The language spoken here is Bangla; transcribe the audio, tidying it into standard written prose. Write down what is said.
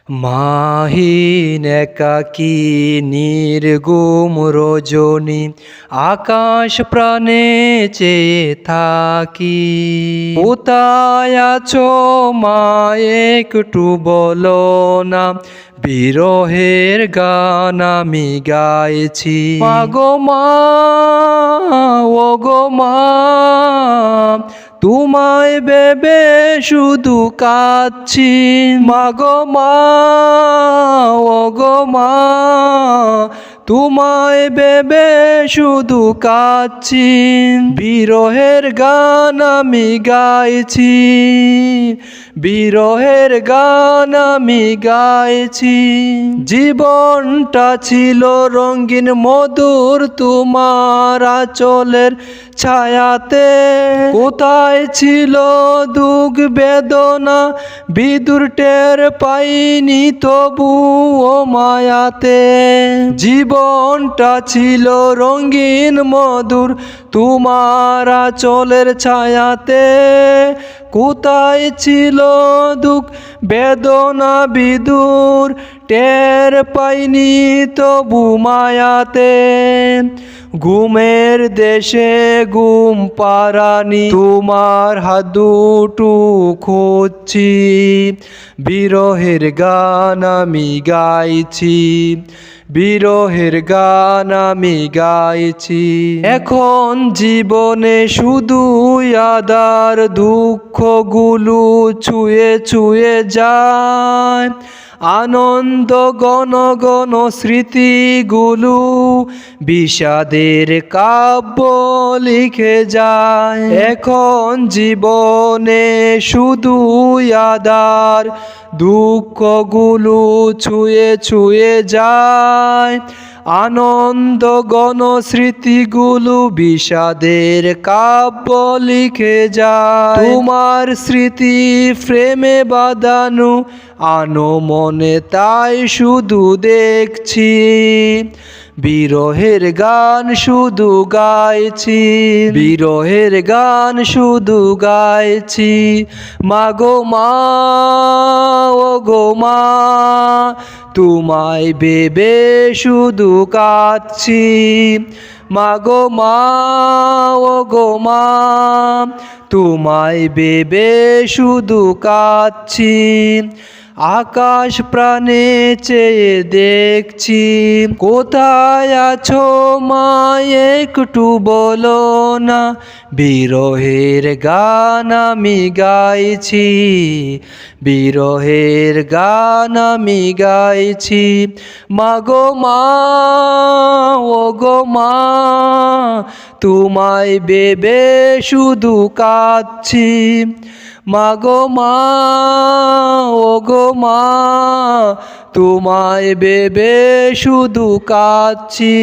মাহিন একাকী নির্গুম রজনী, আকাশ প্রাণে চেয়ে থাকি। কোথায় আছো মা একটু বলো না, বিরহের গান আমি গাইছি। মাগো মা, ও গো মা, তোমায় ভেবে শুধু কাঁদছি। মাগো মা, ও গো মা, তোমায় ভেবে শুধু কাঁদছি। বিরহের গান আমি গাইছি, বিরহের গান আমি গাইছি। জীবনটা ছিল রঙিন মধুর তোমার আঁচলের ছায়াতে। কোথায় ছিল দুঃখ বেদনা, বিদুর টের পাইনি তবু ও মায়াতে। জীবনটা ছিল রঙিন মধুর তোমার আঁচলের ছায়াতে। কোথায় ছিল দুঃখ বেদনা, বিদুর টের পাইনি তবু মায়াতে। ঘুমের দেশে ঘুম পারানি, তোমার হাত দুটো খুঁজছি। বিরহের গান আমি গাইছি, বিরহের গান আমি গাইছি। এখন জীবনে শুধু আদার দুঃখগুলো ছুঁয়ে ছুঁয়ে যায়। আনন্দ গণ গণ স্মৃতিগুলো বিষাদের কাব্য লিখে যায়। এখন জীবনে শুধু আদার দুঃখগুলো ছুঁয়ে ছুঁয়ে যায়। আনন্দ গণ স্মৃতিগুলো বিষাদের কাব্য লিখে যায়। তোমার স্মৃতি ফ্রেমে বাঁধানো আনো মনে, তাই শুধু দেখছি। বিরহের গান শুধু গাইছি, বিরহের গান শুধু গাইছি। মাগো মা, ও গো মা, তোমায় ভেবে শুধু কাঁদছি। মাগো মা, ও গো মা, তোমায় ভেবে শুধু কাঁদছি। আকাশ প্রাণে চেয়ে দেখছি। কোথায় আছো মা একটু বলো না, বিরহের গান আমি গাইছি, বিরহের গান আমি গাইছি। মাগো মা, ও গো মা, তোমায় ভেবে শুধু কাঁদছি। মাগো মা, ও গো মা, তোমায় ভেবে শুধু কাঁদছি।